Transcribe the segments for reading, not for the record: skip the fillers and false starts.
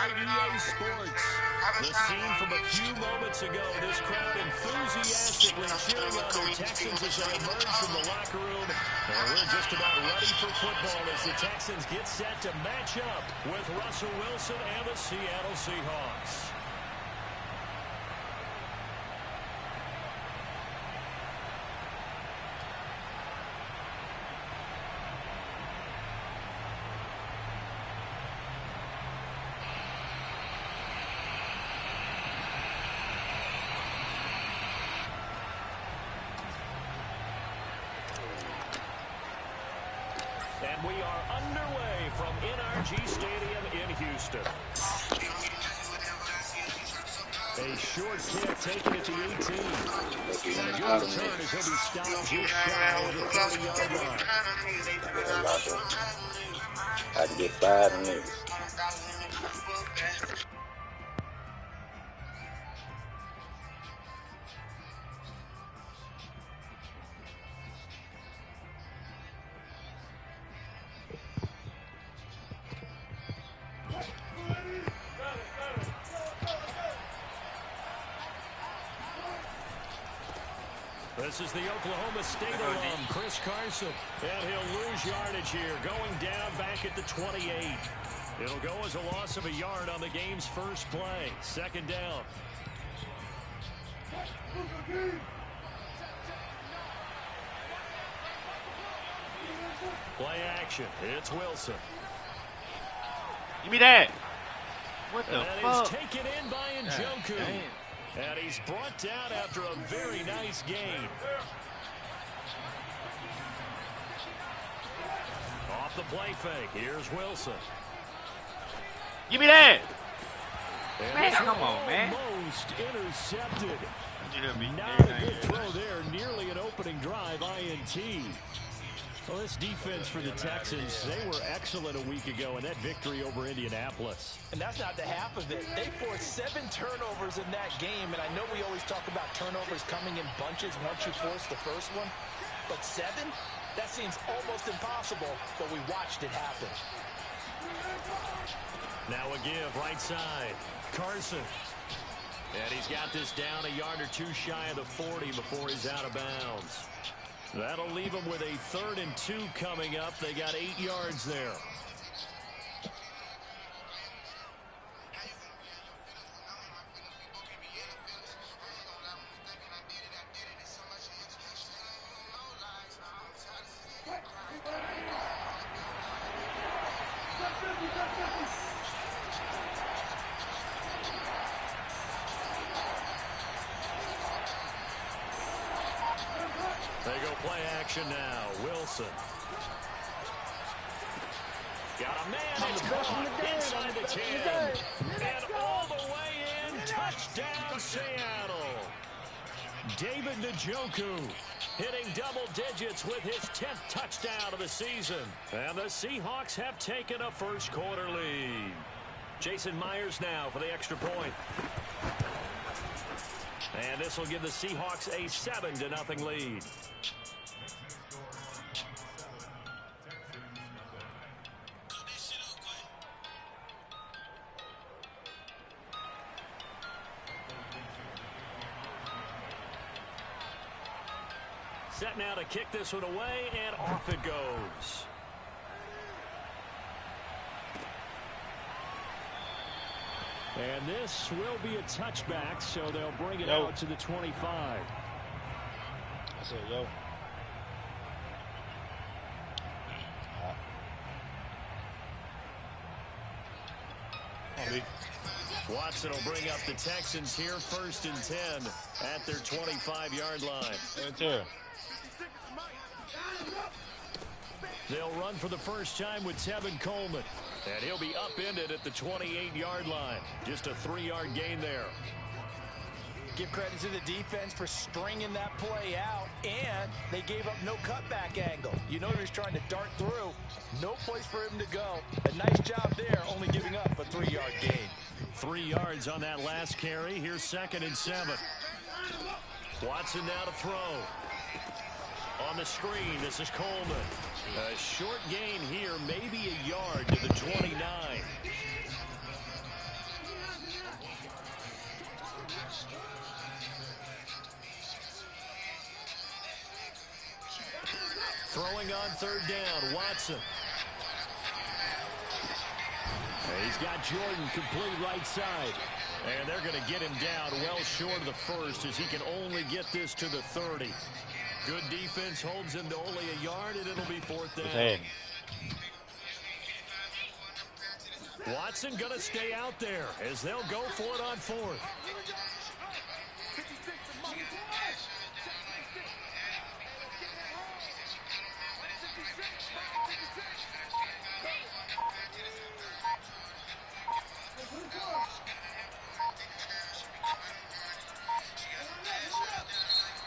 EA Sports. The scene from a few moments ago, this crowd enthusiastically cheering on their Texans as they emerge from the locker room. And we're just about ready for football as the Texans get set to match up with Russell Wilson and the Seattle Seahawks. And we are underway from NRG Stadium in Houston. A short kick taken at the 18. And a good return as he'll be stopped just shy of the 30-yard line. I can get 5 minutes. This is the Oklahoma State alum, Chris Carson. And he'll lose yardage here, going down back at the 28. It'll go as a loss of a yard on the game's first play. Second down. Play action. It's Wilson. Give me that. What the fuck? And it's taken in by Njoku. And he's brought down after a very nice gain. Off the play fake. Here's Wilson. Give me that. Man, come on, man. Almost intercepted. Not Not a good throw there. Nearly an opening drive INT. Well, this defense for the Texans, they were excellent a week ago in that victory over Indianapolis. And that's not the half of it. They forced 7 turnovers in that game, and I know we always talk about turnovers coming in bunches once you force the first one, but 7? That seems almost impossible, but we watched it happen. Now a give right side. Carson. And he's got this down a yard or two shy of the 40 before he's out of bounds. That'll leave them with a 3rd and 2 coming up. They got 8 yards there. They go play action now. Wilson. Got a man. It's caught inside the 10. And all the way in. Touchdown, Seattle. David Njoku hitting double digits with his 10th touchdown of the season. And the Seahawks have taken a first quarter lead. Jason Myers now for the extra point. And this will give the Seahawks a 7-0 lead. Set now to kick this one away, and off it goes. And this will be a touchback, so they'll bring it out to the 25. I said, yo. Watson will bring up the Texans here, 1st and 10 at their 25-yard line. Right there. They'll run for the first time with Tevin Coleman. And he'll be upended at the 28-yard line. Just a 3-yard gain there. Give credit to the defense for stringing that play out, and they gave up no cutback angle. You know he was trying to dart through. No place for him to go. A nice job there, only giving up a 3-yard gain. 3 yards on that last carry. Here's 2nd and 7. Watson now to throw. On the screen, this is Coleman. A short gain here, maybe a yard to the 29. Throwing on third down, Watson. He's got Jordan complete right side. And they're going to get him down well short of the first as he can only get this to the 30. Good defense holds him to only a yard, and it'll be fourth down. Watson going to stay out there as they'll go for it on fourth.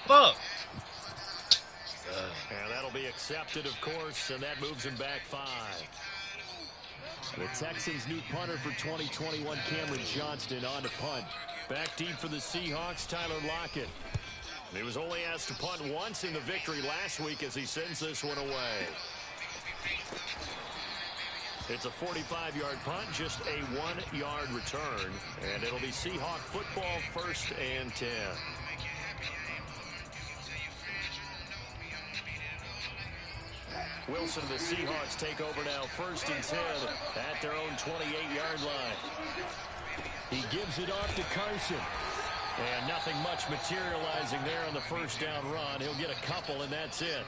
Fuck. And that'll be accepted, of course, and that moves him back 5. The Texans' new punter for 2021, Cameron Johnston, on to punt. Back deep for the Seahawks, Tyler Lockett. He was only asked to punt once in the victory last week as he sends this one away. It's a 45-yard punt, just a 1-yard return, and it'll be Seahawk football, 1st and 10. Wilson, the Seahawks take over now, 1st and 10 at their own 28-yard line. He gives it off to Carson. And nothing much materializing there on the first down run. He'll get a couple, and that's it.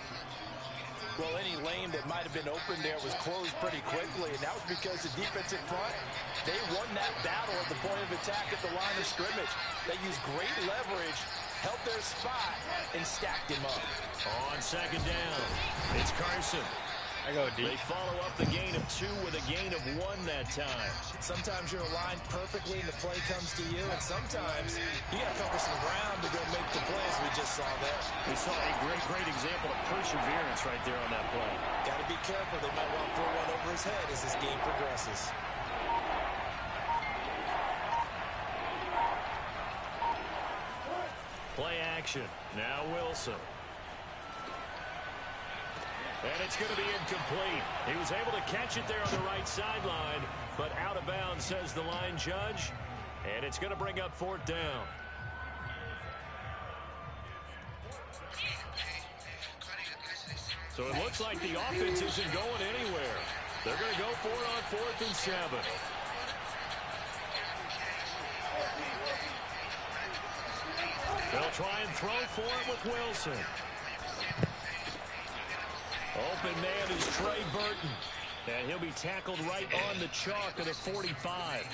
Well, any lane that might have been open there was closed pretty quickly, and that was because the defensive front, they won that battle at the point of attack at the line of scrimmage. They used great leverage, held their spot, and stacked him up. On second down, it's Carson. I go deep. They follow up the gain of 2 with a gain of 1 that time. Sometimes you're aligned perfectly and the play comes to you, and sometimes you got to cover some ground to go make the plays we just saw there. We saw a great example of perseverance right there on that play. Got to be careful. They might want to throw one over his head as this game progresses. Play action. Now Wilson. And it's going to be incomplete. He was able to catch it there on the right sideline, but out of bounds, says the line judge. And it's going to bring up 4th down. So it looks like the offense isn't going anywhere. They're going to go for it on 4th and 7. They'll try and throw for it with Wilson. Open man is Trey Burton. And he'll be tackled right on the chalk of the 45.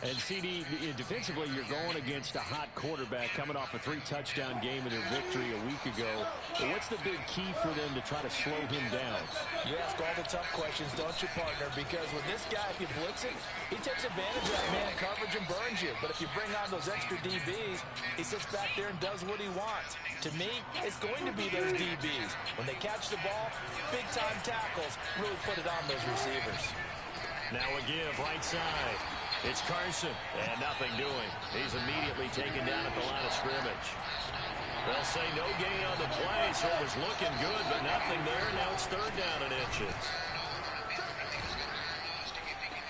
And CD, defensively, you're going against a hot quarterback coming off a 3-touchdown game in their victory a week ago. But what's the big key for them to try to slow him down? You ask all the tough questions, don't you, partner? Because with this guy, if you blitz it, he takes advantage of that man coverage and burns you. But if you bring on those extra DBs, he sits back there and does what he wants. To me, it's going to be those DBs. When they catch the ball, big-time tackles really put it on those receivers. Now a give, right side. It's Carson, and nothing doing. He's immediately taken down at the line of scrimmage. They'll say no gain on the play, so it was looking good, but nothing there. Now it's 3rd down and inches.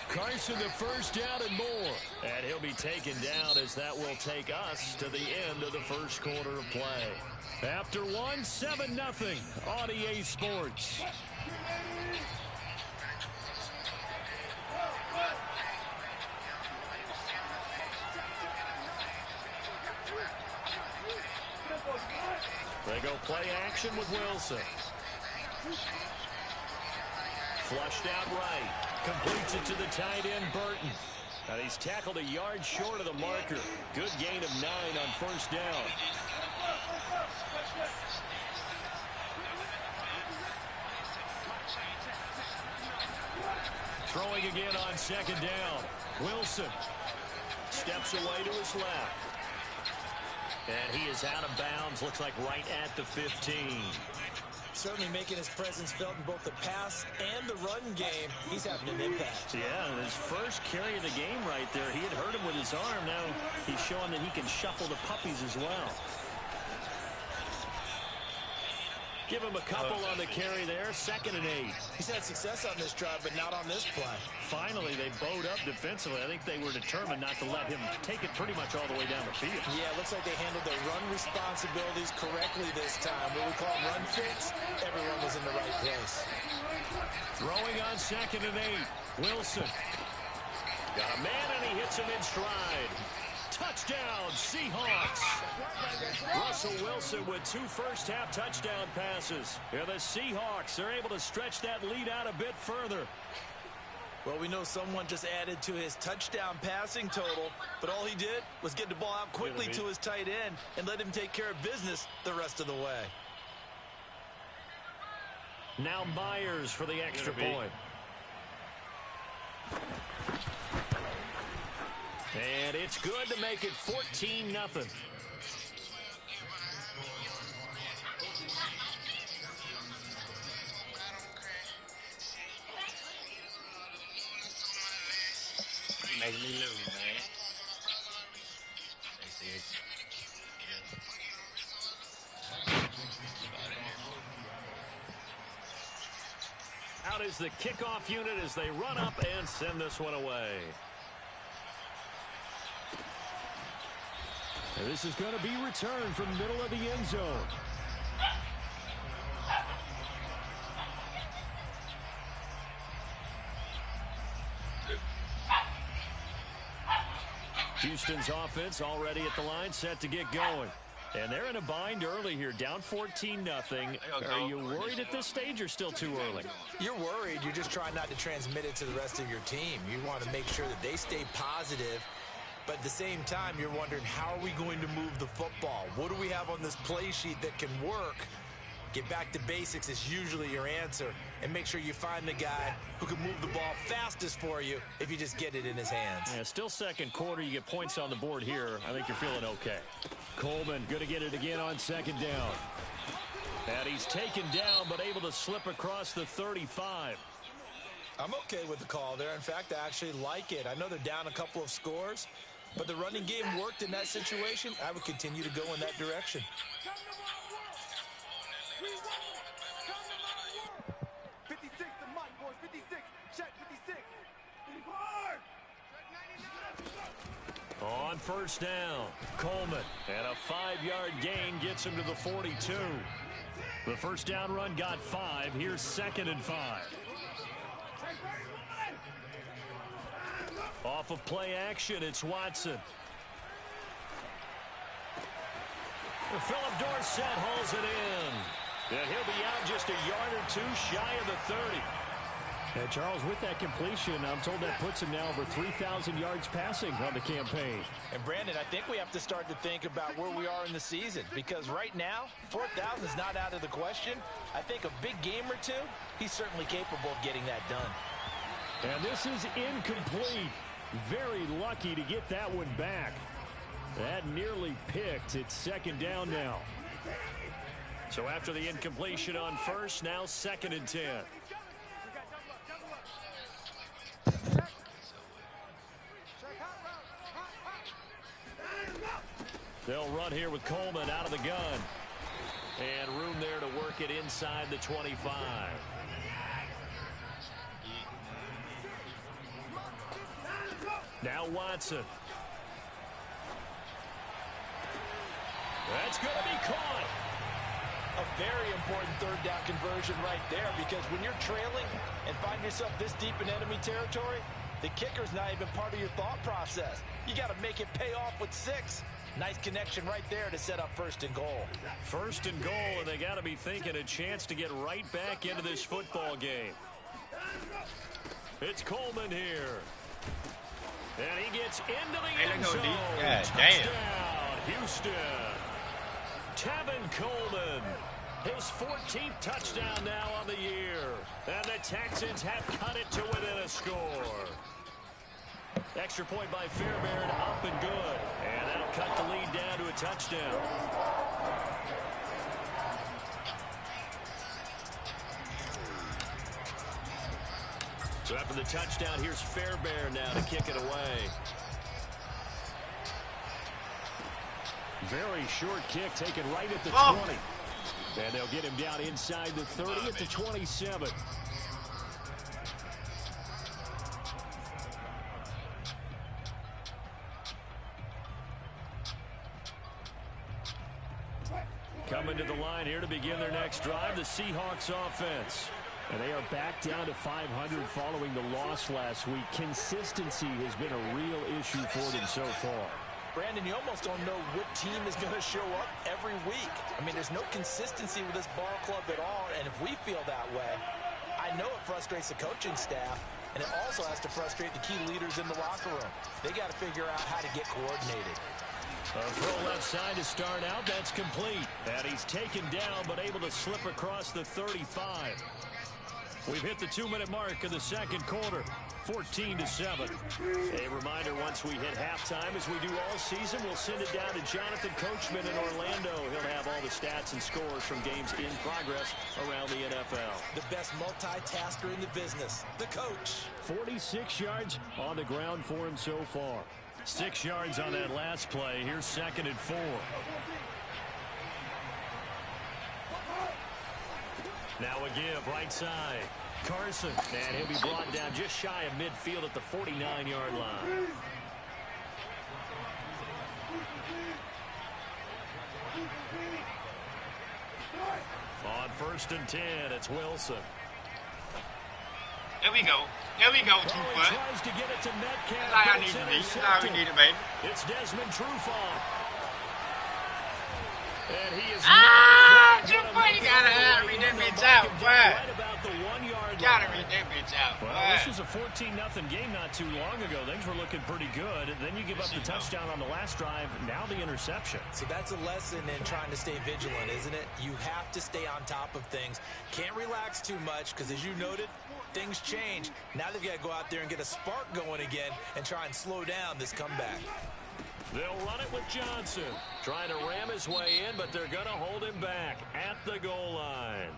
Carson, the first down and more. And he'll be taken down as that will take us to the end of the first quarter of play. After 1, 7-0 on EA Sports. They go play action with Wilson. Flushed out right. Completes it to the tight end, Burton. And he's tackled a yard short of the marker. Good gain of 9 on 1st down. Throwing again on 2nd down. Wilson steps away to his left. And he is out of bounds, looks like right at the 15. Certainly making his presence felt in both the pass and the run game. He's having an impact. Yeah, his first carry of the game right there. He had hurt him with his arm. Now he's showing that he can shuffle the puppies as well. Give him a couple on the carry there. 2nd and 8. He's had success on this drive, but not on this play. Finally, they bowed up defensively. I think they were determined not to let him take it pretty much all the way down the field. Yeah, it looks like they handled their run responsibilities correctly this time. What we call run fits, everyone was in the right place. Throwing on 2nd and 8. Wilson. Got a man, and he hits him in stride. Touchdown, Seahawks. Russell Wilson with 2 first-half touchdown passes. And the Seahawks are able to stretch that lead out a bit further. Well, we know someone just added to his touchdown passing total, but all he did was get the ball out quickly to his tight end and let him take care of business the rest of the way. Now Myers for the extra point. And it's good to make it 14-0. Make me lose, man. That's it. Out is the kickoff unit as they run up and send this one away. And this is going to be returned from middle of the end zone. Houston's offense already at the line, set to get going. And they're in a bind early here, down 14-0. Are you worried at this stage or still too early? You're worried. You're just trying not to transmit it to the rest of your team. You want to make sure that they stay positive. But at the same time, you're wondering, how are we going to move the football? What do we have on this play sheet that can work? Get back to basics is usually your answer. And make sure you find the guy who can move the ball fastest for you if you just get it in his hands. Yeah, still second quarter. You get points on the board here. I think you're feeling okay. Coleman going to get it again on 2nd down. And he's taken down but able to slip across the 35. I'm okay with the call there. In fact, I actually like it. I know they're down a couple of scores, but the running game worked in that situation. I would continue to go in that direction. On 1st down, Coleman, and a 5-yard gain gets him to the 42. The 1st down run got 5. Here's 2nd and 5. Off of play action, it's Watson. Philip Dorsett hauls it in. And he'll be out just a yard or 2 shy of the 30. And Charles, with that completion, I'm told that puts him now over 3,000 yards passing on the campaign. And Brandon, I think we have to start to think about where we are in the season, because right now, 4,000 is not out of the question. I think a big game or 2, he's certainly capable of getting that done. And this is incomplete. Very lucky to get that one back. That nearly picked. It's 2nd down now. So after the incompletion on 1st, now 2nd and 10. They'll run here with Coleman out of the gun. And room there to work it inside the 25. Now Watson. That's going to be caught. A very important 3rd down conversion right there, because when you're trailing and find yourself this deep in enemy territory, the kicker's not even part of your thought process. You got to make it pay off with 6. Nice connection right there to set up 1st and goal. 1st and goal, and they got to be thinking a chance to get right back into this football game. It's Coleman here. And he gets into the end zone. Touchdown, Houston. Tevin Coleman, his 14th touchdown now on the year. And the Texans have cut it to within a score. Extra point by Fairbairn, up and good. And that'll cut the lead down to a touchdown. So after the touchdown, here's Fairbairn now to kick it away. Very short kick taken right at the 20. And they'll get him down inside the 30 at the 27. Coming to the line here to begin their next drive, the Seahawks offense. And they are back down to 500 following the loss last week. Consistency has been a real issue for them so far. Brandon, you almost don't know what team is going to show up every week. I mean, there's no consistency with this ball club at all, and if we feel that way, I know it frustrates the coaching staff, and it also has to frustrate the key leaders in the locker room. They got to figure out how to get coordinated. A throw left side to start out. That's complete. And he's taken down, but able to slip across the 35. We've hit the 2-minute mark of the second quarter. 14-7. A reminder, once we hit halftime, as we do all season, we'll send it down to Jonathan Coachman in Orlando. He'll have all the stats and scores from games in progress around the NFL. The best multitasker in the business, the coach. 46 yards on the ground for him so far. 6 yards on that last play. Here's 2nd and 4. Now a give right side. Carson, and he'll be brought down just shy of midfield at the 49-yard line. On 1st and 10, it's Wilson. There we go. There we go, Trufant. Tries to get it to Metcalf. That's how I need to be. That's how we need it, baby. It's Desmond Trufant. And he is Trufant, you gotta have read that bitch out, boy. Right about the 1-yard line. Gotta read that bitch out, boy. Well, this was a 14-0 game not too long ago. Things were looking pretty good. Then you give up the touchdown on the last drive. Now the interception. So that's a lesson in trying to stay vigilant, isn't it? You have to stay on top of things. Can't relax too much because, as you noted, things change. Now they've got to go out there and get a spark going again and try and slow down this comeback. They'll run it with Johnson. Trying to ram his way in, but they're going to hold him back at the goal line.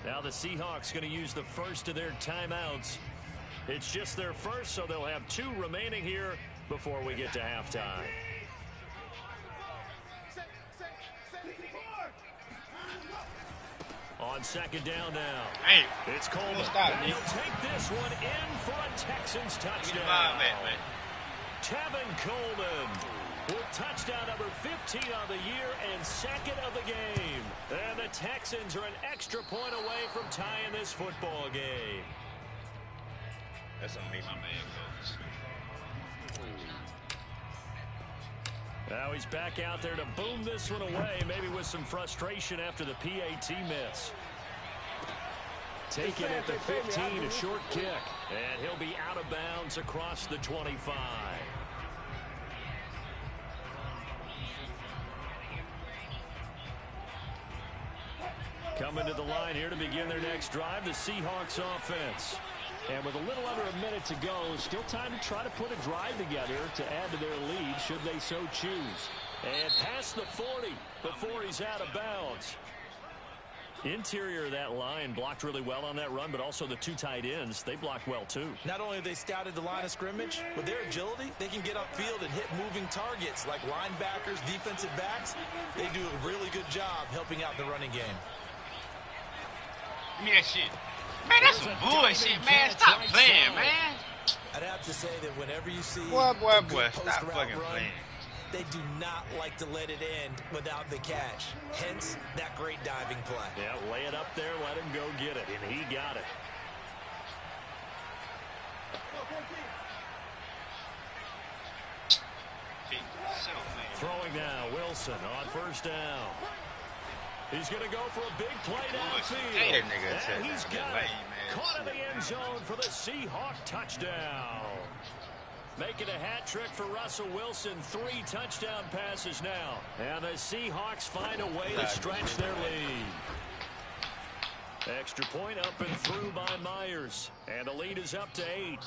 Now the Seahawks going to use the first of their timeouts. It's just their first, so they'll have 2 remaining here before we get to halftime. On 2nd down now. Hey, it's Coleman. And he'll take this one in for a Texans touchdown. Tevin Coleman with touchdown number 15 on the year and 2nd of the game. And the Texans are an extra point away from tying this football game. That's on me, my man, coach. Now he's back out there to boom this one away, maybe with some frustration after the PAT miss. Taken at the 15, a short kick. And he'll be out of bounds across the 25. Coming to the line here to begin their next drive, the Seahawks offense. And with a little under a minute to go, still time to try to put a drive together to add to their lead should they so choose. And past the 40 before he's out of bounds. Interior of that line blocked really well on that run, but also the 2 tight ends, they blocked well too. Not only have they scouted the line of scrimmage, with their agility, they can get upfield and hit moving targets like linebackers, defensive backs. They do a really good job helping out the running game. Give me that shit. Man, that's some bullshit, man. Stop playing, man. I'd have to say that whenever you see boy, stop fucking playing. They do not like to let it end without the catch. Hence, that great diving play. Yeah, lay it up there, let him go get it, and he got it. Throwing now, Wilson on 1st down. He's going to go for a big play downfield. And he's got it. Caught in the end zone for the Seahawk touchdown. Making a hat trick for Russell Wilson. 3 touchdown passes now. And the Seahawks find a way to stretch their lead. Extra point up and through by Myers. And the lead is up to 8.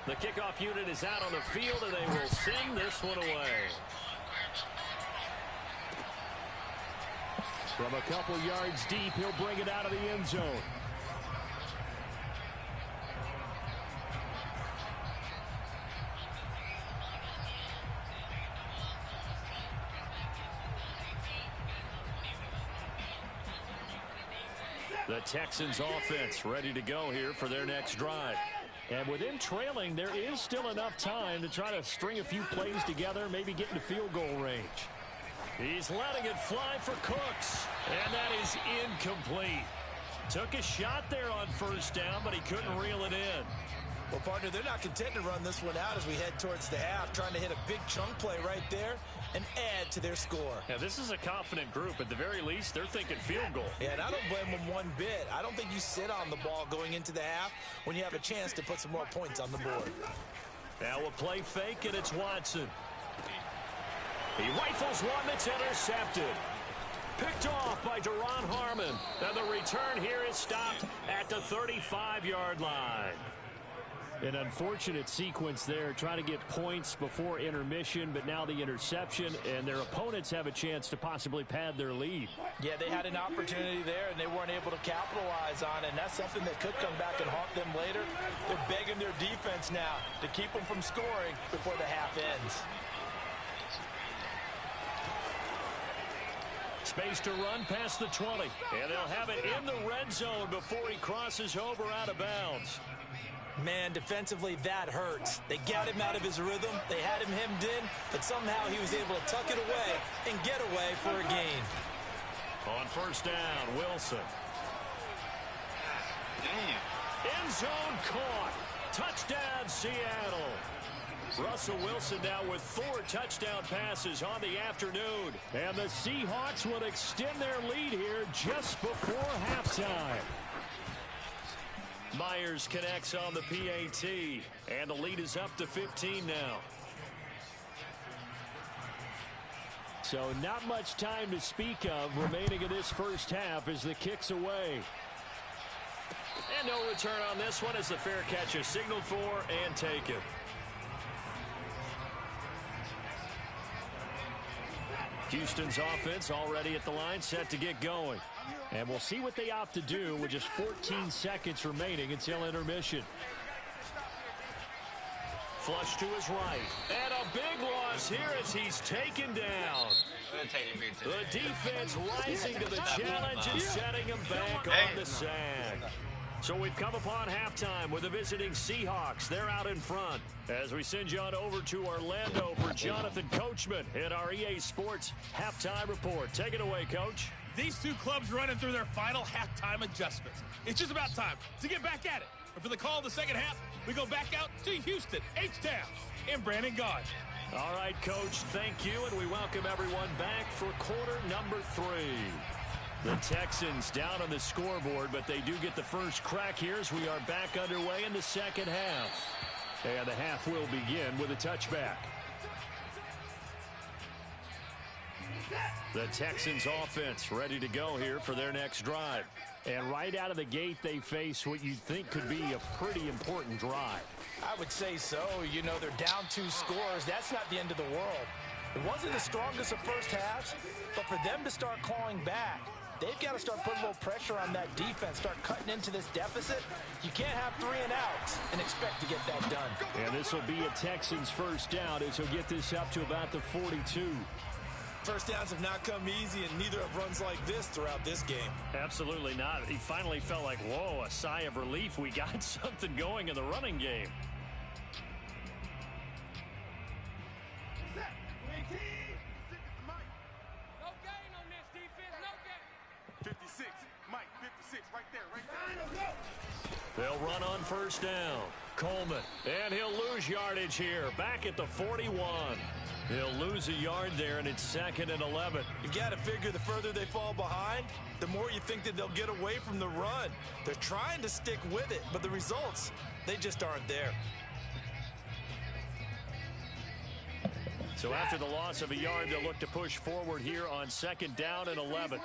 The kickoff unit is out on the field, and they will send this one away. From a couple yards deep, he'll bring it out of the end zone. The Texans offense ready to go here for their next drive. And with him trailing, there is still enough time to try to string a few plays together, maybe get into field goal range. He's letting it fly for Cooks, and that is incomplete. Took a shot there on first down, but he couldn't reel it in. Well, partner, they're not content to run this one out as we head towards the half, trying to hit a big chunk play right there and add to their score. Yeah, this is a confident group. At the very least, they're thinking field goal. Yeah, and I don't blame them one bit. I don't think you sit on the ball going into the half when you have a chance to put some more points on the board. Now a play fake, and it's Watson. He rifles one that's intercepted. Picked off by Duron Harmon. And the return here is stopped at the 35-yard line. An unfortunate sequence there, trying to get points before intermission, but now the interception, and their opponents have a chance to possibly pad their lead. Yeah, they had an opportunity there, and they weren't able to capitalize on it, and that's something that could come back and haunt them later. They're begging their defense now to keep them from scoring before the half ends. Space to run past the 20, and they'll have it in the red zone before he crosses over out of bounds. Man, defensively, that hurts. They got him out of his rhythm. They had him hemmed in, but somehow he was able to tuck it away and get away for a gain. On first down, Wilson. Damn. End zone caught. Touchdown, Seattle. Russell Wilson now with 4 touchdown passes on the afternoon. And the Seahawks will extend their lead here just before halftime. Myers connects on the PAT, and the lead is up to 15 now. So not much time to speak of remaining in this first half as the kick's away. And no return on this one as the fair catch is signaled for and taken. Houston's offense already at the line, set to get going. And we'll see what they opt to do with just 14 seconds remaining until intermission. Flush to his right. And a big loss here as he's taken down. The defense rising to the challenge and setting him back on the sag. So we've come upon halftime with the visiting Seahawks. They're out in front as we send you on over to Orlando for Jonathan Coachman in our EA Sports Halftime Report. Take it away, Coach. These two clubs running through their final halftime adjustments. It's just about time to get back at it. And for the call of the second half, we go back out to Houston, H-Town, and Brandon Gaudin. All right, Coach, thank you, and we welcome everyone back for quarter number 3. The Texans down on the scoreboard, but they do get the first crack here as we are back underway in the second half. And the half will begin with a touchback. The Texans offense ready to go here for their next drive. And right out of the gate, they face what you'd think could be a pretty important drive. I would say so. You know, they're down 2 scores. That's not the end of the world. It wasn't the strongest of first halves, but for them to start clawing back, they've got to start putting a little pressure on that defense, start cutting into this deficit. You can't have 3 and outs and expect to get that done. And this will be a Texans first down as he'll get this up to about the 42. First downs have not come easy, and neither have runs like this throughout this game. Absolutely not. He finally felt like, whoa, a sigh of relief. We got something going in the running game. No gain on this defense, no gain. 56, Mike, 56, right there. They'll run on first down. Coleman, and he'll lose yardage here. Back at the 41. He'll lose a yard there, and it's 2nd and 11. You've got to figure the further they fall behind, the more you think that they'll get away from the run. They're trying to stick with it, but the results, they just aren't there. So after the loss of a yard, they'll look to push forward here on 2nd down and 11.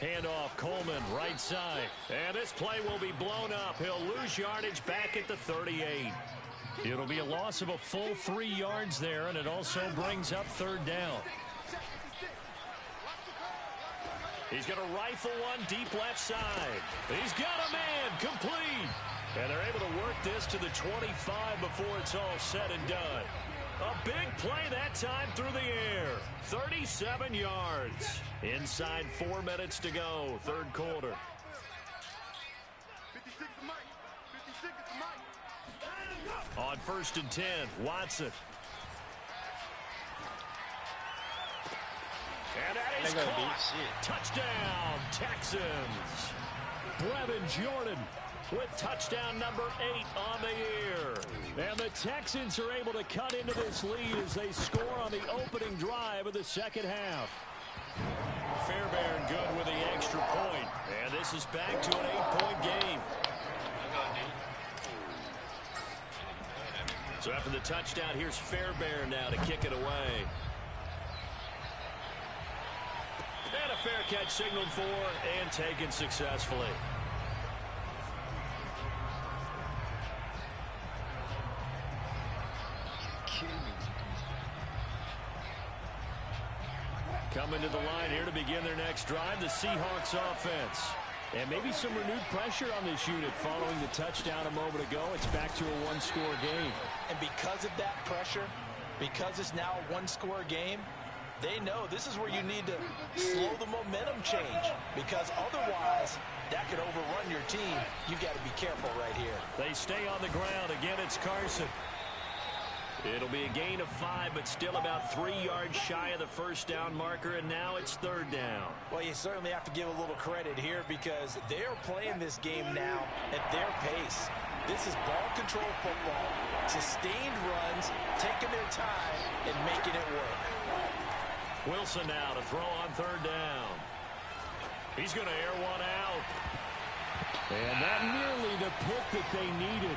Handoff, Coleman, right side. And this play will be blown up. He'll lose yardage back at the 38. It'll be a loss of a full 3 yards there, and it also brings up 3rd down. He's going to rifle one deep left side. He's got a man, complete. And they're able to work this to the 25 before it's all said and done. A big play that time through the air. 37 yards. Inside 4 minutes to go, third quarter. 56 to Mike. 56 to Mike. On 1st and 10, Watson. And that is caught. Touchdown, Texans. Brevin Jordan with touchdown number 8 on the year. And the Texans are able to cut into this lead as they score on the opening drive of the second half. Fairbairn good with the extra point. And this is back to an 8-point game. So after the touchdown, here's Fairbairn now to kick it away. And a fair catch signaled for and taken successfully. Coming to the line here to begin their next drive, the Seahawks offense. And maybe some renewed pressure on this unit following the touchdown a moment ago. It's back to a one-score game. And because of that pressure, because it's now a one-score game, they know this is where you need to slow the momentum change, because otherwise that could overrun your team. You've got to be careful right here. They stay on the ground. Again, it's Carson. It'll be a gain of 5, but still about 3 yards shy of the first down marker, and now it's third down. Well, you certainly have to give a little credit here because they're playing this game now at their pace. This is ball control football, sustained runs, taking their time, and making it work. Wilson now to throw on third down. He's going to air one out. And that nearly the pick that they needed.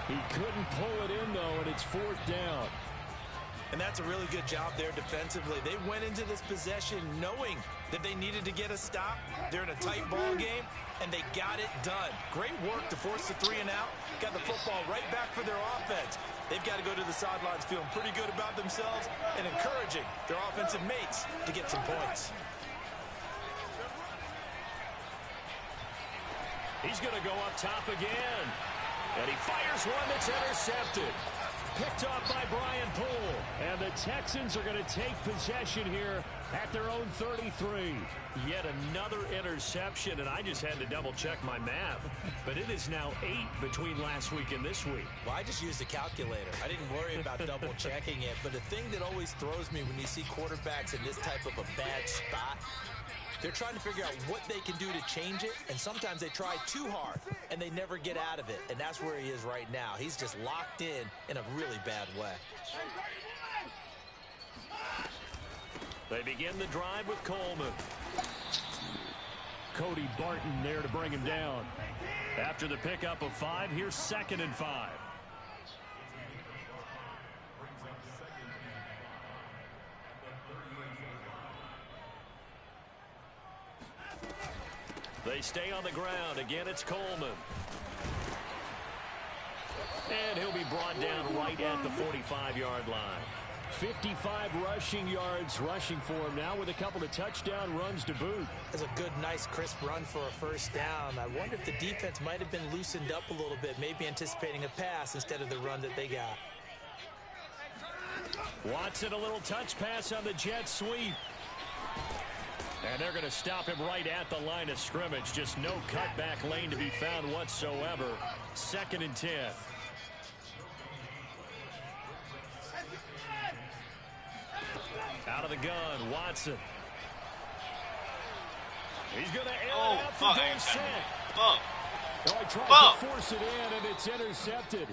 He couldn't pull it in, though, and it's fourth down. And that's a really good job there defensively. They went into this possession knowing that they needed to get a stop. They're in a tight ball game, and they got it done. Great work to force the 3 and out. Got the football right back for their offense. They've got to go to the sidelines feeling pretty good about themselves and encouraging their offensive mates to get some points. He's going to go up top again. And he fires one that's intercepted. Picked off by Brian Poole. And the Texans are going to take possession here at their own 33. Yet another interception, and I just had to double-check my math. But it is now 8 between last week and this week. Well, I just used a calculator. I didn't worry about double-checking it. But the thing that always throws me when you see quarterbacks in this type of a bad spot, they're trying to figure out what they can do to change it, and sometimes they try too hard, and they never get out of it, and that's where he is right now. He's just locked in a really bad way. They begin the drive with Coleman. Cody Barton there to bring him down. After the pickup of 5, here's 2nd and 5. They stay on the ground. Again, it's Coleman. And he'll be brought down right at the 45-yard line. 55 rushing yards rushing for him now with a couple of touchdown runs to boot. That's a good, nice, crisp run for a first down. I wonder if the defense might have been loosened up a little bit, maybe anticipating a pass instead of the run that they got. Watson, a little touch pass on the jet sweep. And they're going to stop him right at the line of scrimmage. Just no cutback lane to be found whatsoever. 2nd and 10. Out of the gun, Watson. He's going to air it out for Dorsett. Oh, he tries to force it in, and it's intercepted.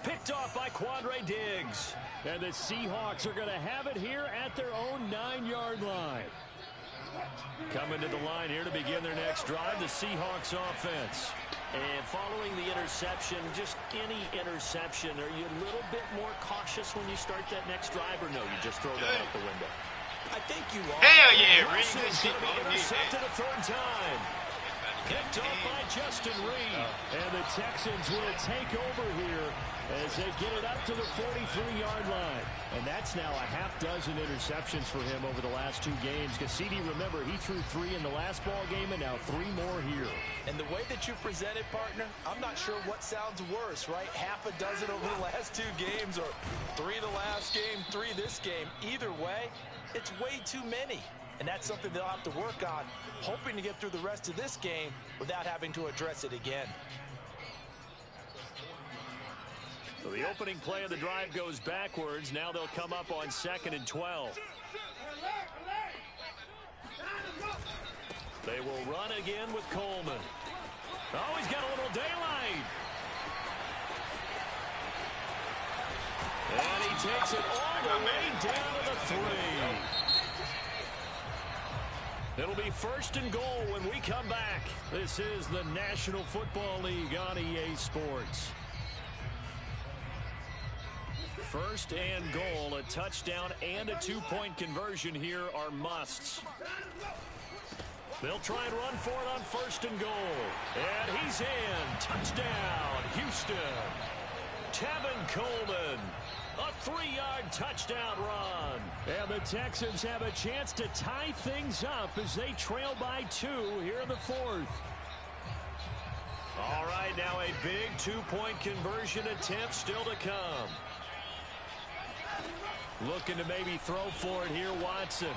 Picked off by Quandre Diggs. And the Seahawks are going to have it here at their own 9-yard line. Coming to the line here to begin their next drive, the Seahawks offense. And following the interception, just any interception, are you a little bit more cautious when you start that next drive, or no, you just throw that out the window? I think you are. Hell yeah, Reed. Wilson's going to be intercepted a third time. Picked off by Justin Reed. And the Texans will take over here as they get it up to the 43-yard line. And that's now a half dozen interceptions for him over the last 2 games. Cassidy, remember, he threw 3 in the last ball game and now 3 more here. And the way that you presented, partner, I'm not sure what sounds worse, right? Half a dozen over the last 2 games, or 3 the last game, 3 this game. Either way, it's way too many. And that's something they'll have to work on, hoping to get through the rest of this game without having to address it again. So the opening play of the drive goes backwards. Now they'll come up on 2nd and 12. They will run again with Coleman. Oh, he's got a little daylight. And he takes it all the way down to the 3. It'll be 1st and goal when we come back. This is the National Football League on EA Sports. 1st and goal, a touchdown and a 2-point conversion here are musts. They'll try and run for it on 1st and goal. And he's in. Touchdown, Houston. Tevin Coleman. A 3-yard touchdown run. And the Texans have a chance to tie things up as they trail by 2 here in the 4th. All right, now a big 2-point conversion attempt still to come. Looking to maybe throw for it here, Watson.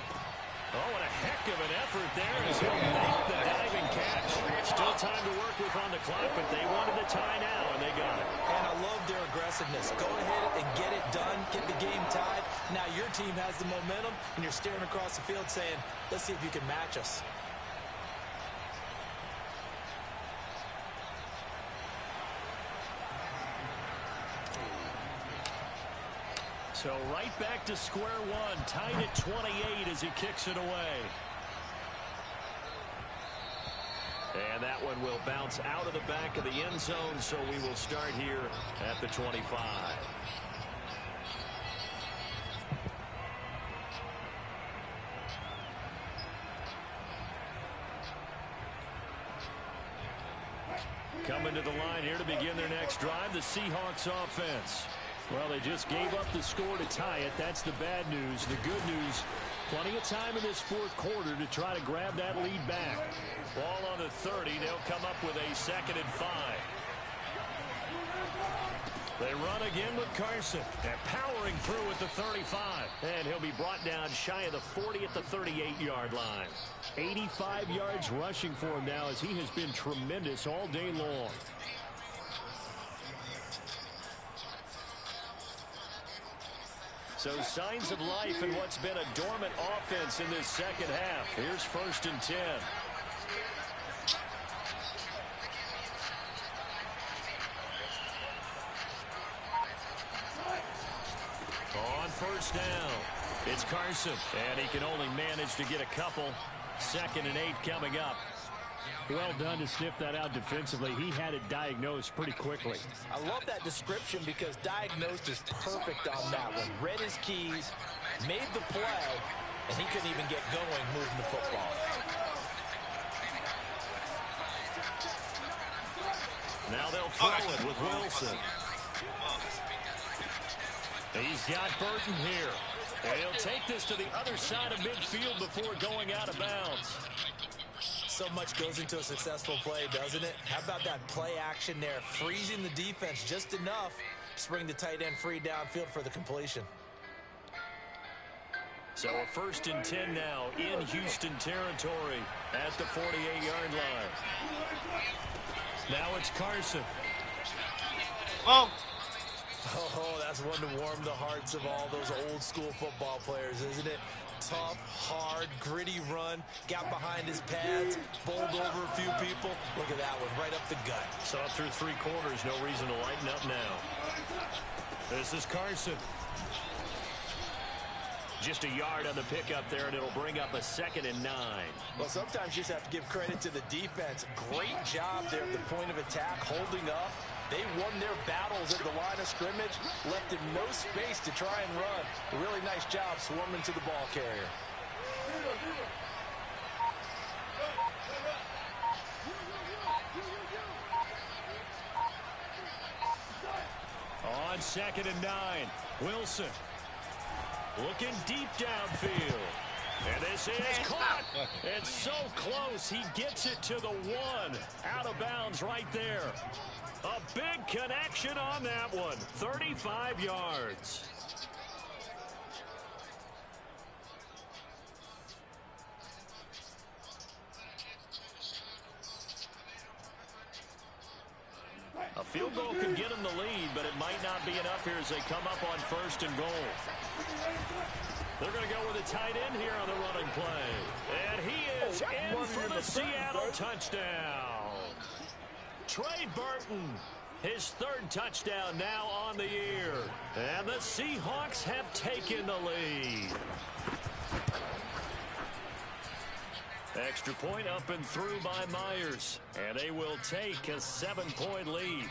Oh, what a heck of an effort there as he'll make the diving catch. Still time to work with on the clock, but they wanted the tie now, and they got it. And I love their aggressiveness. Go ahead and get it done, get the game tied. Now your team has the momentum, and you're staring across the field saying, let's see if you can match us. So right back to square one, tied at 28 as he kicks it away. And that one will bounce out of the back of the end zone, so we will start here at the 25. Coming to the line here to begin their next drive, the Seahawks offense. Well, they just gave up the score to tie it. That's the bad news. The good news, plenty of time in this 4th quarter to try to grab that lead back. Ball on the 30. They'll come up with a 2nd and 5. They run again with Carson. They're powering through at the 35. And he'll be brought down shy of the 40 at the 38-yard line. 85 yards rushing for him now as he has been tremendous all day long. So signs of life in what's been a dormant offense in this 2nd half. Here's 1st and 10. On 1st down, it's Carson. And he can only manage to get a couple. 2nd and 8 coming up. Well done to sniff that out defensively. He had it diagnosed pretty quickly. I love that description because diagnosed is perfect on that one. Read his keys, made the play, and he couldn't even get going moving the football. Now they'll throw it with Wilson. He's got Burton here. And he'll take this to the other side of midfield before going out of bounds. So much goes into a successful play, doesn't it? How about that play action there? Freezing the defense just enough to bring the tight end free downfield for the completion. So a 1st and 10 now in Houston territory at the 48-yard line. Now it's Carson. Oh, that's one to warm the hearts of all those old school football players, isn't it? Tough, hard, gritty run, got behind his pads, bowled over a few people. Look at that one, right up the gut. Saw through 3 quarters, no reason to lighten up now. This is Carson. Just a yard on the pickup there, and it'll bring up a 2nd and 9. Well, sometimes you just have to give credit to the defense. Great job there at the point of attack, holding up. They won their battles at the line of scrimmage, left him no space to try and run. A really nice job swarming to the ball carrier. On 2nd and 9, Wilson looking deep downfield. And this is caught. It's so close. He gets it to the 1. Out of bounds right there. A big connection on that one. 35 yards. A field goal could get him the lead, but it might not be enough here as they come up on 1st and goal. They're going to go with a tight end here on the running play. And he is in for the Seattle touchdown. Trey Burton, his 3rd touchdown now on the year. And the Seahawks have taken the lead. Extra point up and through by Myers. And they will take a 7-point lead.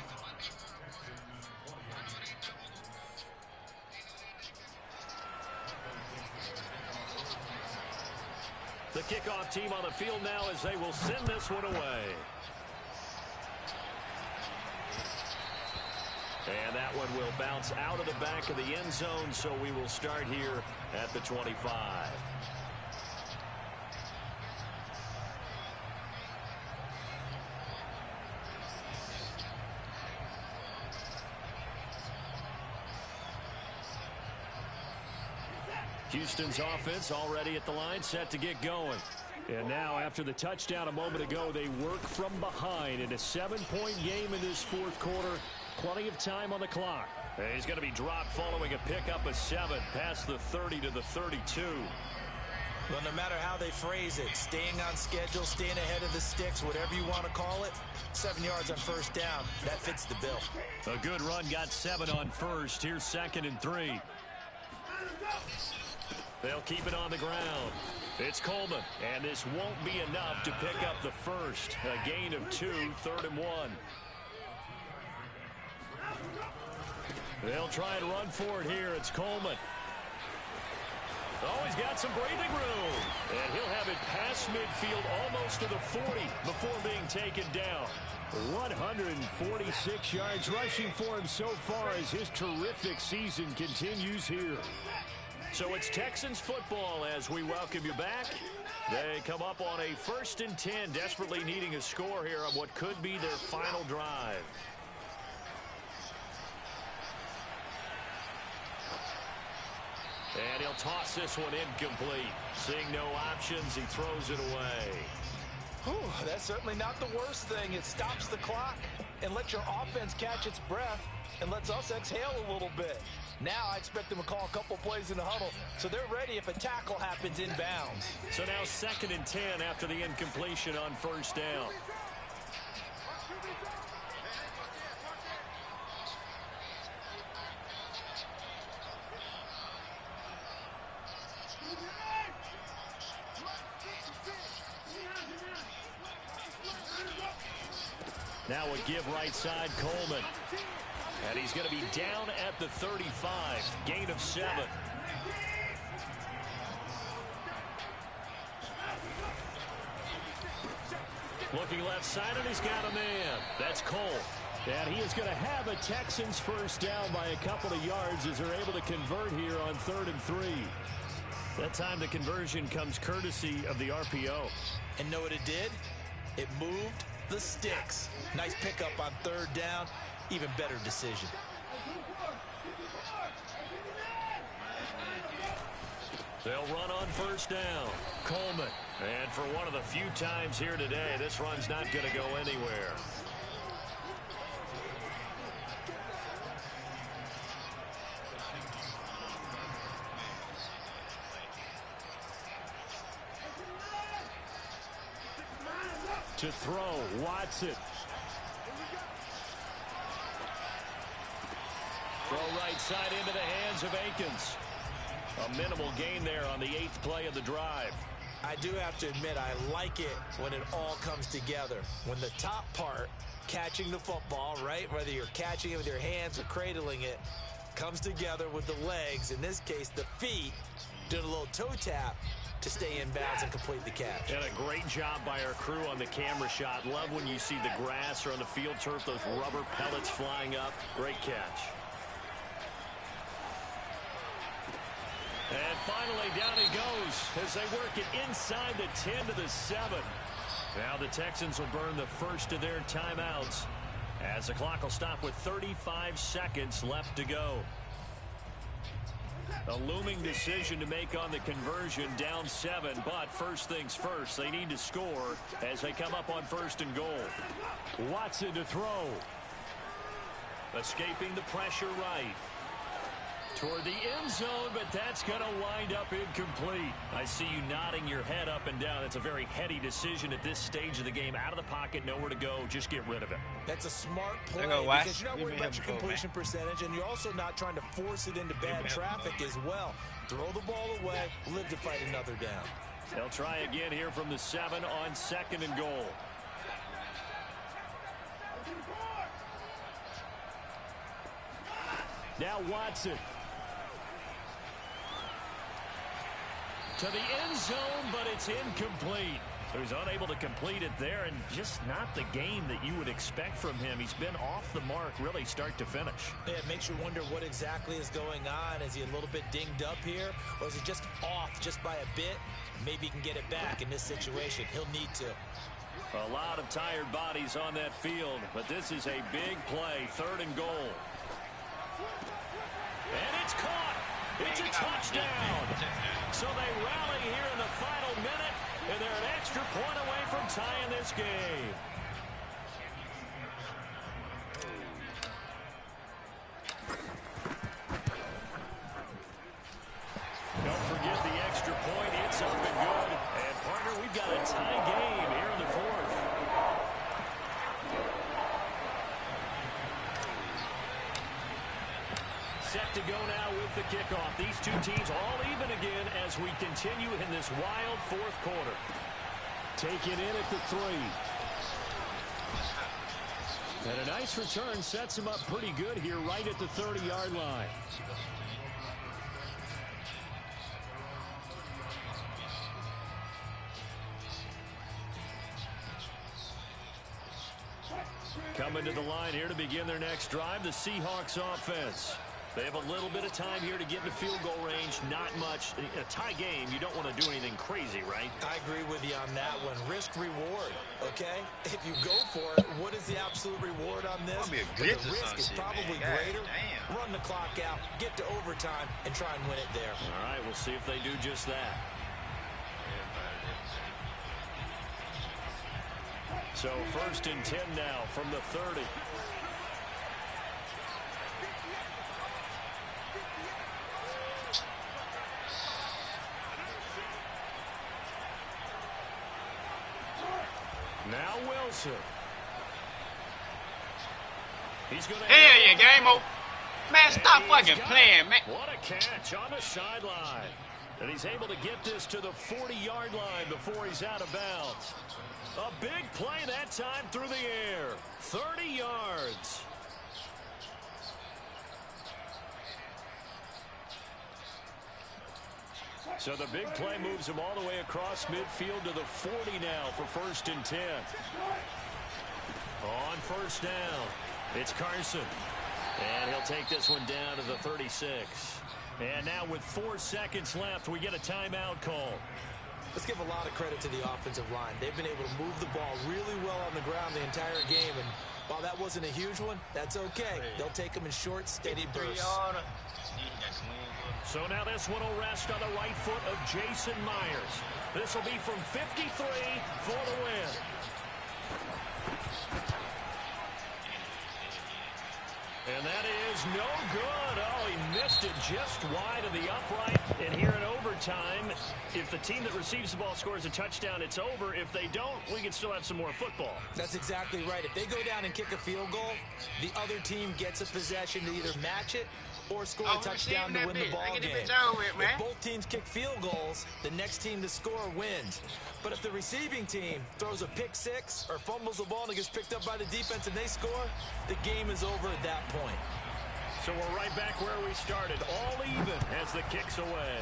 The kickoff team on the field now as they will send this one away. And that one will bounce out of the back of the end zone, so we will start here at the 25. Houston's offense already at the line, set to get going. And now, after the touchdown a moment ago, they work from behind in a 7-point game in this 4th quarter. Plenty of time on the clock. And he's going to be dropped following a pickup of 7 past the 30 to the 32. Well, no matter how they phrase it, staying on schedule, staying ahead of the sticks, whatever you want to call it, 7 yards on 1st down, that fits the bill. A good run, got 7 on 1st. Here's 2nd and 3. They'll keep it on the ground. It's Coleman, and this won't be enough to pick up the 1st. A gain of 2, 3rd and 1. They'll try and run for it here. It's Coleman. Oh, he's got some breathing room. And he'll have it past midfield almost to the 40 before being taken down. 146 yards rushing for him so far as his terrific season continues here. So it's Texans football as we welcome you back. They come up on a 1st and 10, desperately needing a score here on what could be their final drive. And he'll toss this one incomplete. Seeing no options, he throws it away. Whew, that's certainly not the worst thing. It stops the clock and lets your offense catch its breath and lets us exhale a little bit. Now I expect them to call a couple plays in the huddle, so they're ready if a tackle happens inbounds. So now 2nd and 10 after the incompletion on 1st down. Now a give right side, Coleman. And he's going to be down at the 35. Gain of 7. Looking left side, and he's got a man. That's Cole. And he is going to have a Texans 1st down by a couple of yards as they're able to convert here on 3rd and 3. That time the conversion comes courtesy of the RPO. And know what it did? It moved the sticks. Nice pickup on 3rd down. Even better decision. They'll run on 1st down. Coleman. And for one of the few times here today, this run's not going to go anywhere. To throw, Watson. Throw right side into the hands of Akins. A minimal gain there on the 8th play of the drive. I do have to admit, I like it when it all comes together. When the top part, catching the football, right, whether you're catching it with your hands or cradling it, comes together with the legs, in this case the feet, doing a little toe tap to stay in bounds and complete the catch. And a great job by our crew on the camera shot. Love when you see the grass or on the field turf, those rubber pellets flying up. Great catch. And finally, down he goes as they work it inside the 10 to the 7. Now the Texans will burn the first of their timeouts as the clock will stop with 35 seconds left to go. A looming decision to make on the conversion, down 7, but first things first, they need to score as they come up on 1st and goal. Watson to throw. Escaping the pressure right. Toward the end zone, but that's going to wind up incomplete. I see you nodding your head up and down. It's a very heady decision at this stage of the game. Out of the pocket, nowhere to go. Just get rid of it. That's a smart play because you're not worried about your completion percentage, and you're also not trying to force it into bad traffic as well. Throw the ball away, live to fight another down. They'll try again here from the 7 on 2nd and goal. Now Watson. To the end zone, but it's incomplete. So he's unable to complete it there, and just not the game that you would expect from him. He's been off the mark really start to finish. Yeah, it makes you wonder what exactly is going on. Is he a little bit dinged up here, or is he just off just by a bit? Maybe he can get it back in this situation. He'll need to. A lot of tired bodies on that field, but this is a big play, 3rd and goal. And it's caught. It's a touchdown. So they rally here in the final minute, and they're an extra point away from tying this game. Don't forget the extra point. It's up and good. And, partner, we've got a tie game here in the 4th. Set to go now with the kickoff. These two teams all even again as we continue in this wild 4th quarter. Taken in at the 3. And a nice return sets him up pretty good here right at the 30-yard line. Coming to the line here to begin their next drive, the Seahawks offense. They have a little bit of time here to get into field goal range. Not much. A tie game, you don't want to do anything crazy, right? I agree with you on that one. Risk reward, okay? If you go for it, what is the absolute reward on this? The risk is probably greater. Run the clock out, get to overtime, and try and win it there. All right, we'll see if they do just that. So 1st and 10 now from the 30. Now Wilson. He's going to... Hell yeah, game over. Man, stop fucking playing, man. What a catch on the sideline. And he's able to get this to the 40-yard line before he's out of bounds. A big play that time through the air. 30 yards. So the big play moves him all the way across midfield to the 40 now for 1st and 10. On 1st down, it's Carson. And he'll take this one down to the 36. And now with 4 seconds left, we get a timeout call. Let's give a lot of credit to the offensive line. They've been able to move the ball really well on the ground the entire game. And while that wasn't a huge one, that's okay. They'll take them in short, steady bursts. So now this one will rest on the right foot of Jason Myers. This will be from 53 for the win. And that is no good. Oh, he missed it just wide of the upright. And here in overtime, if the team that receives the ball scores a touchdown, it's over. If they don't, we can still have some more football. That's exactly right. If they go down and kick a field goal, the other team gets a possession to either match it or score a touchdown to win the ball game. If both teams kick field goals, the next team to score wins. But if the receiving team throws a pick six or fumbles the ball and it gets picked up by the defense and they score, the game is over at that point. So we're right back where we started, all even as the kick's away.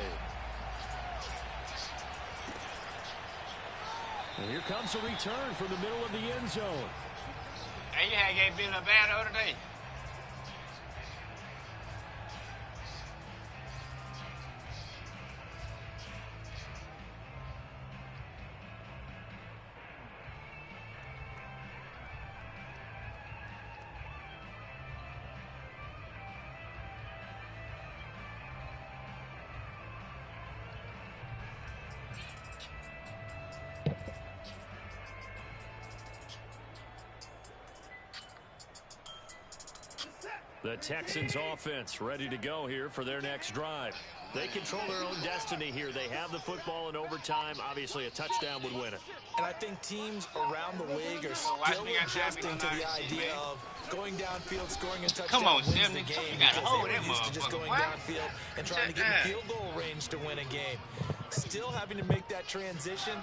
And here comes a return from the middle of the end zone. Hey, you had been a bad other day. The Texans offense ready to go here for their next drive. They control their own destiny here. They have the football in overtime. Obviously, a touchdown would win it. And I think teams around the league are still adjusting to the idea of going downfield, scoring a touchdown. Come on, wins Sim. the game, You gotta because hold they were that used to just motherfucker. going What? downfield and trying to get in field goal range to win a game. Still having to make that transition.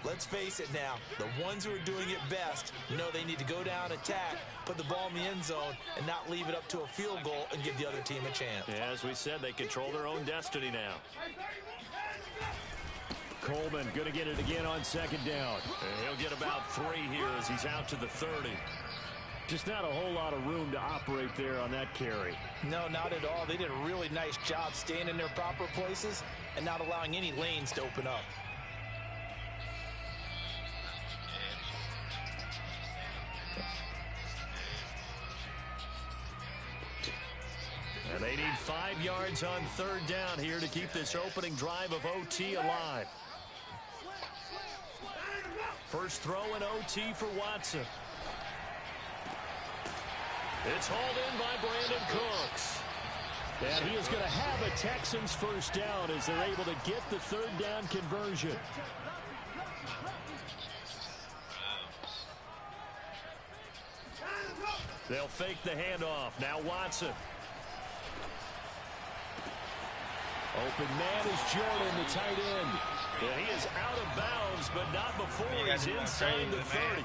Let's face it now, the ones who are doing it best know they need to go down, attack, put the ball in the end zone, and not leave it up to a field goal and give the other team a chance. Yeah, as we said, they control their own destiny now. Coleman going to get it again on second down. And he'll get about 3 here as he's out to the 30. Just not a whole lot of room to operate there on that carry. No, not at all. They did a really nice job staying in their proper places and not allowing any lanes to open up. And they need 5 yards on third down here to keep this opening drive of OT alive. First throw in OT for Watson. It's hauled in by Brandon Cooks. And he is going to have a Texans first down as they're able to get the third down conversion. They'll fake the handoff. Now Watson. Open man is Jordan, the tight end. And he is out of bounds, but not before he's inside the 30.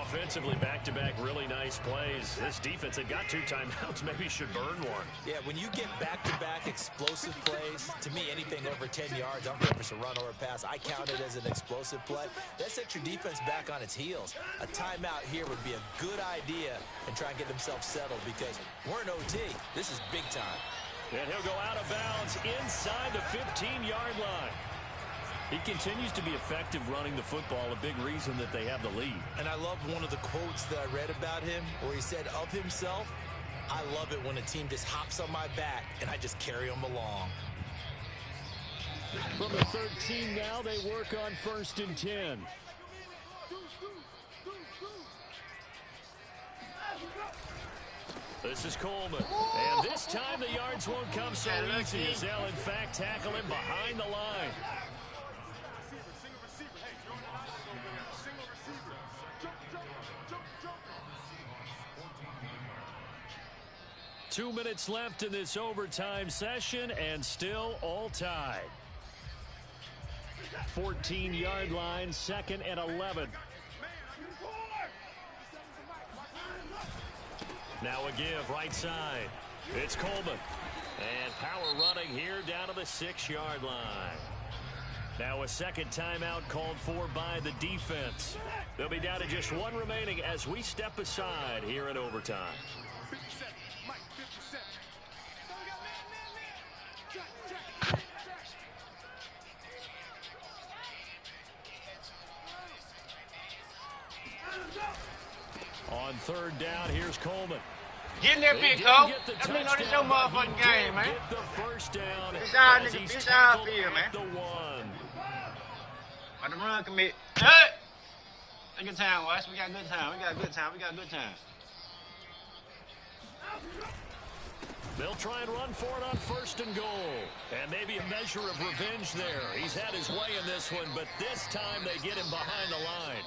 Offensively, back-to-back really nice plays. This defense had got 2 timeouts. Maybe should burn one. Yeah, when you get back-to-back explosive plays, to me, anything over 10 yards, I don't care if it's a run or a pass, I count it as an explosive play. That sets your defense back on its heels. A timeout here would be a good idea and try and get themselves settled because we're in OT. This is big time. And he'll go out of bounds inside the 15-yard line. He continues to be effective running the football, a big reason that they have the lead. And I love one of the quotes that I read about him where he said of himself, I love it when a team just hops on my back and I just carry them along. From the 13 now, they work on 1st and 10. This is Coleman. And this time the yards won't come so easy as they'll in fact tackle him behind the line. 2 minutes left in this overtime session, and still all tied. 14-yard line, 2nd and 11. Now a give, right side. It's Coleman. And power running here down to the 6-yard line. Now a second timeout called for by the defense. They'll be down to just 1 remaining as we step aside here in overtime. 57, Mike, 57. On 3rd down, here's Coleman. Get in there, big Cole. Let me know this your motherfucking game, man. Get the first down. This our as nigga, he's this our tackled field, at man. the 1. On the run commit. Hey! Take your time, Wes. We got good time. We got good time. We got good time. They'll try and run for it on 1st and goal. And maybe a measure of revenge there. He's had his way in this one, but this time they get him behind the line.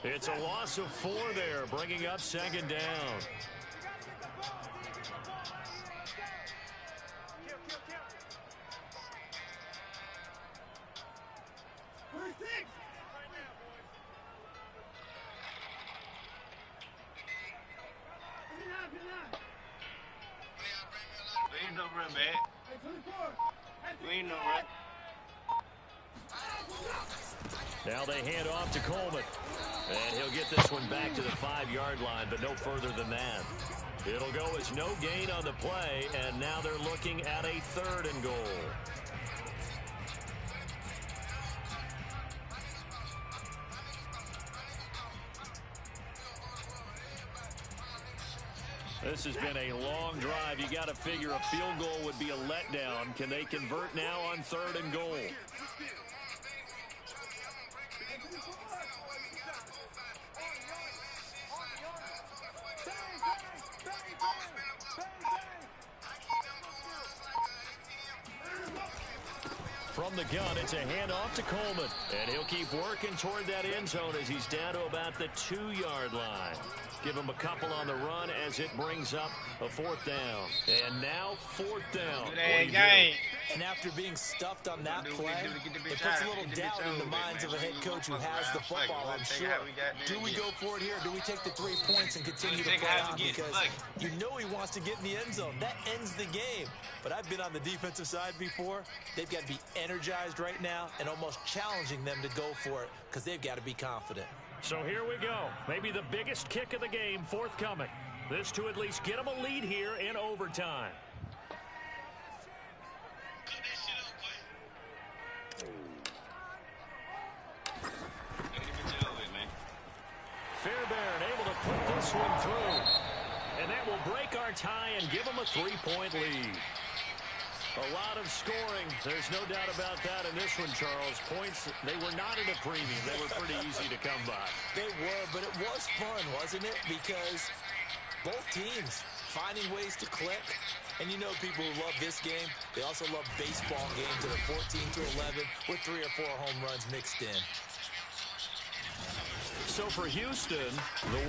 It's a loss of 4 there, bringing up 2nd down. We ain't no run back. We ain't no run. Now they hand off to Coleman. And he'll get this one back to the 5-yard line, but no further than that. It'll go as no gain on the play, and now they're looking at a 3rd and goal. This has been a long drive. You got to figure a field goal would be a letdown. Can they convert now on 3rd and goal? From the gun, it's a handoff to Coleman. And he'll keep working toward that end zone as he's down to about the 2-yard line. Give him a couple on the run as it brings up a 4th down. And now 4th down. What do you do? And after being stuffed on that play, it puts a little doubt in the minds of a head coach who has the football, I'm sure. Do we go for it here? Do we take the 3 points and continue to play on? Because you know he wants to get in the end zone. That ends the game. But I've been on the defensive side before. They've got to be energized right now and almost challenging them to go for it because they've got to be confident. So here we go. Maybe the biggest kick of the game forthcoming. This to at least get them a lead here in overtime. Fairbairn able to put this one through. And that will break our tie and give them a 3-point lead. A lot of scoring. There's no doubt about that in this one, Charles. Points, they were not in a premium. They were pretty easy to come by. They were, but it was fun, wasn't it? Because both teams finding ways to click. And you know people who love this game, they also love baseball games that are 14-11 with 3 or 4 home runs mixed in. So for Houston, the win.